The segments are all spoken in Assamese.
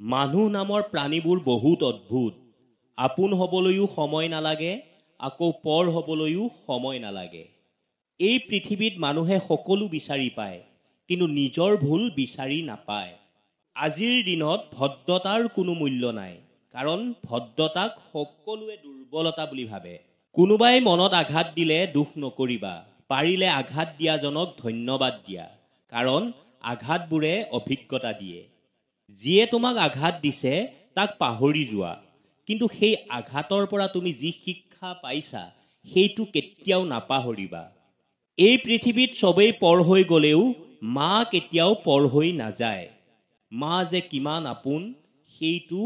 মানুহ নামৰ প্ৰাণীবোৰ বহুত অদ্ভুত। আপোন হ'বলৈও সময় নালাগে, আকৌ পৰ হ'বলৈও সময় নালাগে। এই পৃথিৱীত মানুহে সকলো বিচাৰি পায়, কিন্তু নিজৰ ভুল বিচাৰি নাপায়। আজিৰ দিনত ভদ্ৰতাৰ কোনো মূল্য নাই, কাৰণ ভদ্ৰতাক সকলোৱে দুৰ্বলতা বুলি ভাবে। কোনোবাই মনত আঘাত দিলে দুখ নকৰিবা, পাৰিলে আঘাত দিয়াজনক ধন্যবাদ দিয়া, কাৰণ আঘাতবোৰে অভিজ্ঞতা দিয়ে। যিয়ে তোমাক আঘাত দিছে তাক পাহৰি যোৱা, কিন্তু সেই আঘাতৰ পৰা তুমি যি শিক্ষা পাইছা সেইটো কেতিয়াও নাপাহৰিবা। এই পৃথিৱীত চবেই পৰ হৈ গ'লেও মা কেতিয়াও পৰ হৈ নাযায়। মা যে কিমান আপোন সেইটো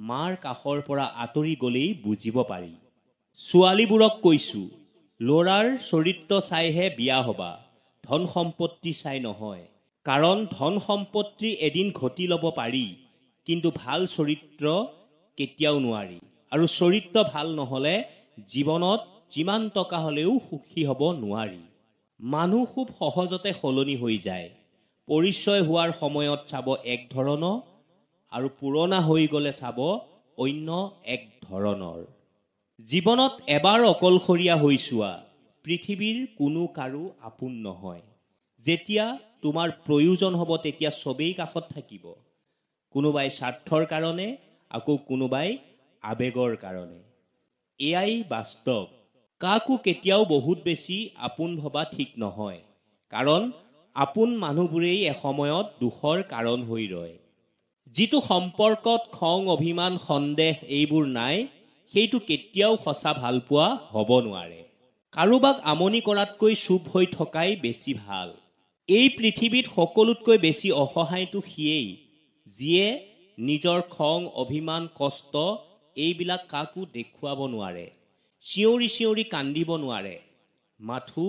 মাৰ কাষৰ পৰা আঁতৰি গ'লেই বুজিব পাৰি। ছোৱালীবোৰক কৈছোঁ, ল'ৰাৰ চৰিত্ৰ চাইহে বিয়া হ'বা, ধন সম্পত্তি চাই নহয়। কাৰণ ধন সম্পত্তি এদিন ঘটি ল'ব পাৰি, কিন্তু ভাল চৰিত্ৰ কেতিয়াও নোৱাৰি। আৰু চৰিত্ৰ ভাল নহ'লে জীৱনত যিমান টকা হ'লেও সুখী হ'ব নোৱাৰি। মানুহ খুব সহজতে সলনি হৈ যায়। পৰিচয় হোৱাৰ সময়ত চাব এক ধৰণৰ, আৰু পুৰণা হৈ গ'লে চাব অন্য এক ধৰণৰ। জীৱনত এবাৰ অকলশৰীয়া হৈ চোৱা, পৃথিৱীৰ কোনো কাৰো আপোন নহয়। যেতিয়া তোমাৰ প্ৰয়োজন হ'ব তেতিয়া চবেই কাষত থাকিব, কোনোবাই স্বাৰ্থৰ কাৰণে, আকৌ কোনোবাই আৱেগৰ কাৰণে। এয়াই বাস্তৱ। কাকো কেতিয়াও বহুত বেছি আপোন ভবা ঠিক নহয়, কাৰণ আপোন মানুহবোৰেই এসময়ত দুখৰ কাৰণ হৈ ৰয়। যিটো সম্পৰ্কত খং, অভিমান, সন্দেহ এইবোৰ নাই, সেইটো কেতিয়াও সঁচা ভালপোৱা হ'ব নোৱাৰে। কাৰোবাক আমনি কৰাতকৈ চুপ হৈ থকাই বেছি ভাল। এই পৃথিৱীত সকলোতকৈ বেছি অসহায়টো সিয়েই, যিয়ে নিজৰ খং, অভিমান, কষ্ট এইবিলাক কাকো দেখুৱাব নোৱাৰে, চিঞৰি চিঞৰি কান্দিব নোৱাৰে, মাথো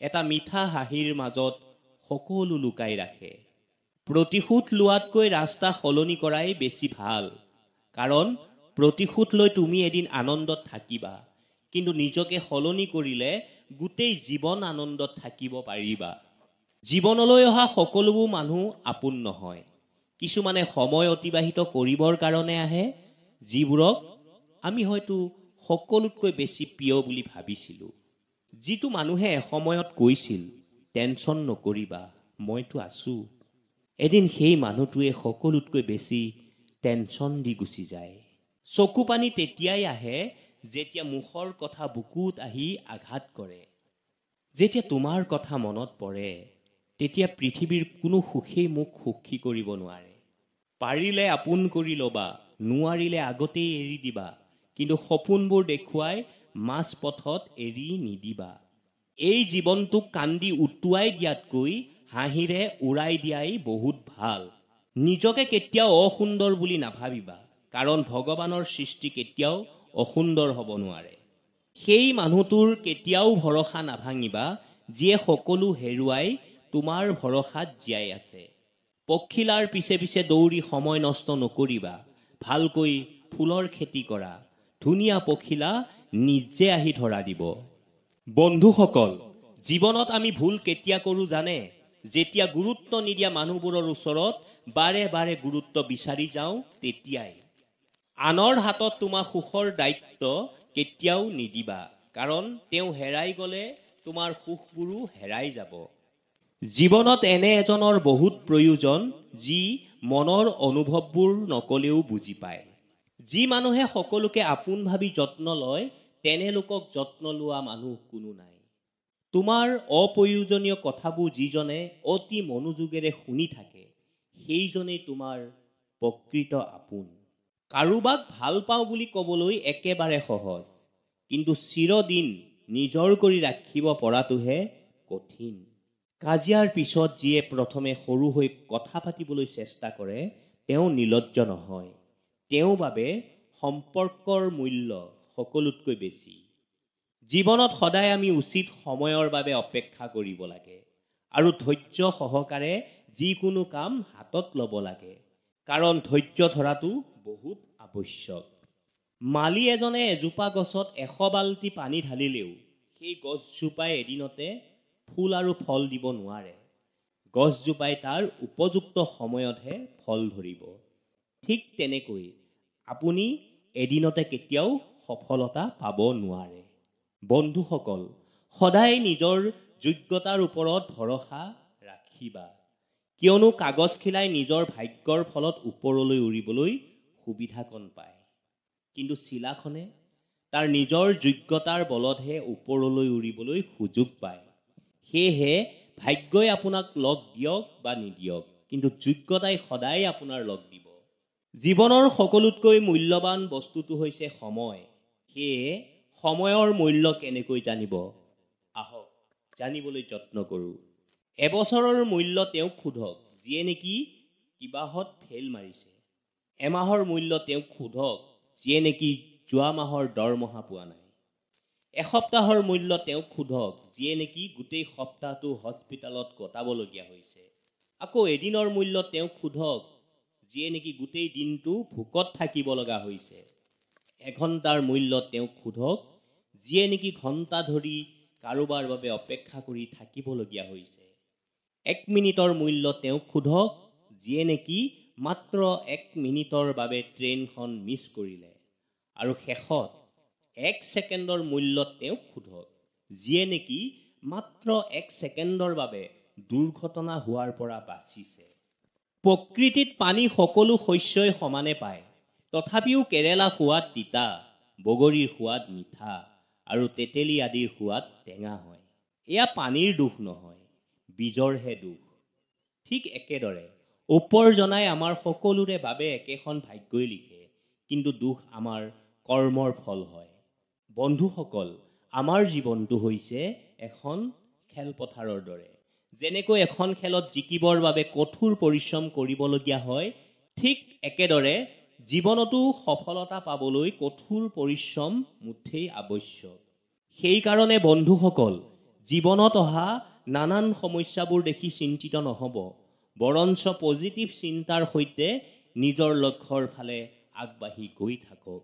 এটা মিঠা হাঁহিৰ মাজত সকলো লুকাই ৰাখে। প্ৰতিশোধ লোৱাতকৈ ৰাস্তা সলনি কৰাই বেছি ভাল, কাৰণ প্ৰতিশোধ লৈ তুমি এদিন আনন্দত থাকিবা, কিন্তু নিজকে সলনি কৰিলে গোটেই জীৱন আনন্দত থাকিব পাৰিবা। জীৱনলৈ অহা সকলোবোৰ মানুহ আপোন নহয়। কিছুমানে সময় অতিবাহিত কৰিবৰ কাৰণে আহে, যিবোৰক আমি হয়তো সকলোতকৈ বেছি প্ৰিয় বুলি ভাবিছিলোঁ। যিটো মানুহে এসময়ত কৈছিল, টেনচন নকৰিবা, মইতো আছোঁ, এদিন সেই মানুহটোৱে সকলোতকৈ বেছি টেনচন দি গুচি যায়। চকু পানী তেতিয়াই আহে যেতিয়া মুখৰ কথা বুকুত আহি আঘাত কৰে। যেতিয়া তোমাৰ কথা মনত পৰে, তেতিয়া পৃথিৱীৰ কোনো সুখেই মোক সুখী কৰিব নোৱাৰে। পাৰিলে আপোন কৰি ল'বা, নোৱাৰিলে আগতেই এৰি দিবা, কিন্তু সপোনবোৰ দেখুৱাই মাজ পথত এৰি নিদিবা। এই জীৱনটোক কান্দি উটুৱাই দিয়াতকৈ হাঁহিৰে উৰাই দিয়াই বহুত ভাল। নিজকে কেতিয়াও অসুন্দৰ বুলি নাভাবিবা, কাৰণ ভগৱানৰ সৃষ্টি কেতিয়াও অসুন্দৰ হ'ব নোৱাৰে। সেই মানুহটোৰ কেতিয়াও ভৰসা নাভাঙিবা, যিয়ে সকলো হেৰুৱাই তোমাৰ ভৰসাত জীয়াই আছে। পখিলাৰ পিছে পিছে দৌৰি সময় নষ্ট নকৰিবা, ভালকৈ ফুলৰ খেতি কৰা, ধুনীয়া পখিলা নিজে আহি ধৰা দিব। বন্ধুসকল, জীৱনত আমি ভুল কেতিয়া কৰোঁ জানে? যেতিয়া গুৰুত্ব নিদিয়া মানুহবোৰৰ ওচৰত বাৰে বাৰে গুৰুত্ব বিচাৰি যাওঁ তেতিয়াই। আনৰ হাতত তোমাৰ সুখৰ দায়িত্ব কেতিয়াও নিদিবা, কাৰণ তেওঁ হেৰাই গ'লে তোমাৰ সুখবোৰো হেৰাই যাব। জীৱনত এনে এজনৰ বহুত প্ৰয়োজন, যি মনৰ অনুভৱবোৰ নকলেও বুজি পায়। যি মানুহে সকলোকে আপোন ভাবি যত্ন লয়, তেনে লোকক যত্ন লোৱা মানুহ কোনো নাই। তোমাৰ অপ্ৰয়োজনীয় কথাবোৰ যিজনে অতি মনোযোগেৰে শুনি থাকে, সেইজনেই তোমাৰ প্ৰকৃত আপোন। কাৰোবাক ভাল পাওঁ বুলি ক'বলৈ একেবাৰে সহজ, কিন্তু চিৰদিন নিজৰ কৰি ৰাখিব পৰাটোহে কঠিন। কাজিয়াৰ পিছত যিয়ে প্ৰথমে সৰু হৈ কথা পাতিবলৈ চেষ্টা কৰে, তেওঁ নিৰ্লজ্জ নহয়। তেওঁৰ বাবে সম্পৰ্কৰ মূল্য সকলোতকৈ বেছি। জীৱনত সদায় আমি উচিত সময়ৰ বাবে অপেক্ষা কৰিব লাগে, আৰু ধৈৰ্য সহকাৰে যিকোনো কাম হাতত ল'ব লাগে, কাৰণ ধৈৰ্য ধৰাটো বহুত আৱশ্যক। মালি এজনে এজোপা গছত 100 বাল্টি পানী ঢালিলেও সেই গছজোপাই এদিনতে ফুল আৰু ফল দিব নোৱাৰে। গছজোপাই তাৰ উপযুক্ত সময়তহে ফল ধৰিব। ঠিক তেনেকৈ আপুনি এদিনতে কেতিয়াও সফলতা পাব নোৱাৰে। বন্ধুসকল, সদায় নিজৰ যোগ্যতাৰ ওপৰত ভৰসা ৰাখিবা, কিয়নো কাগজ খিলাই নিজৰ ভাগ্যৰ ফলত ওপৰলৈ উৰিবলৈ সুবিধাকণ পায়, কিন্তু চিলাখনে তাৰ নিজৰ যোগ্যতাৰ বলতহে ওপৰলৈ উৰিবলৈ সুযোগ পায়। সেয়েহে ভাগ্যই আপোনাক লগ দিয়ক বা নিদিয়ক, কিন্তু যোগ্যতাই সদায় আপোনাৰ লগ দিব। জীৱনৰ সকলোতকৈ মূল্যৱান বস্তুটো হৈছে সময়। সেয়ে সময়ৰ মূল্য কেনেকৈ জানিব? আহক জানিবলৈ যত্ন কৰোঁ। এবছৰৰ মূল্য তেওঁক সোধক যিয়ে নেকি কিবাহত ফেইল মাৰিছে। এমাহৰ মূল্য তেওঁক সোধক যিয়ে নেকি যোৱা মাহৰ দৰমহা পোৱা নাই। এসপ্তাহৰ মূল্য তেওঁক সোধক যিয়ে নেকি গোটেই সপ্তাহটো হস্পিটেলত কটাবলগীয়া হৈছে। আকৌ এদিনৰ মূল্য তেওঁক সোধক যিয়ে নেকি গোটেই দিনটো ভোকত থাকিব লগা হৈছে। এঘণ্টাৰ মূল্য তেওঁক সোধক যিয়ে নেকি ঘণ্টা ধৰি কাৰোবাৰ বাবে অপেক্ষা কৰি থাকিবলগীয়া হৈছে। 1 মিনিটৰ মূল্য তেওঁক সোধক যিয়ে নেকি মাত্ৰ 1 মিনিটৰ বাবে ট্ৰেইনখন মিছ কৰিলে। আৰু শেষত 1 ছেকেণ্ডৰ মূল্য তেওঁক সোধক যিয়ে নেকি মাত্ৰ 1 ছেকেণ্ডৰ বাবে দুৰ্ঘটনা হোৱাৰ পৰা বাচিছে। প্ৰকৃতিত পানী সকলো শস্যই সমানে পায়, তথাপিও কেৰেলা সোৱাদ তিতা, বগৰীৰ সোৱাদ মিঠা আৰু তেতেলী আদিৰ সোৱাদ টেঙা হয়। এয়া পানীৰ দোষ নহয়, বীজৰহে দোষ। ঠিক একেদৰে ওপৰজনাই আমাৰ সকলোৰে বাবে একেখন ভাগ্যই লিখে, কিন্তু দোষ আমাৰ কৰ্মৰ ফল হয়। বন্ধুসকল, আমাৰ জীৱনটো হৈছে এখন খেলপথাৰৰ দৰে। যেনেকৈ এখন খেলত জিকিবৰ বাবে কঠোৰ পৰিশ্ৰম কৰিবলগীয়া হয়, ঠিক একেদৰে জীৱনতো সফলতা পাবলৈ কঠোৰ পৰিশ্ৰম মুঠেই আৱশ্যক। সেইকাৰণে বন্ধুসকল, জীৱনত অহা নানান সমস্যাবোৰ দেখি চিন্তিত নহ'ব, বৰঞ্চ পজিটিভ চিন্তাৰ সৈতে নিজৰ লক্ষ্যৰ ফালে আগবাঢ়ি গৈ থাকক।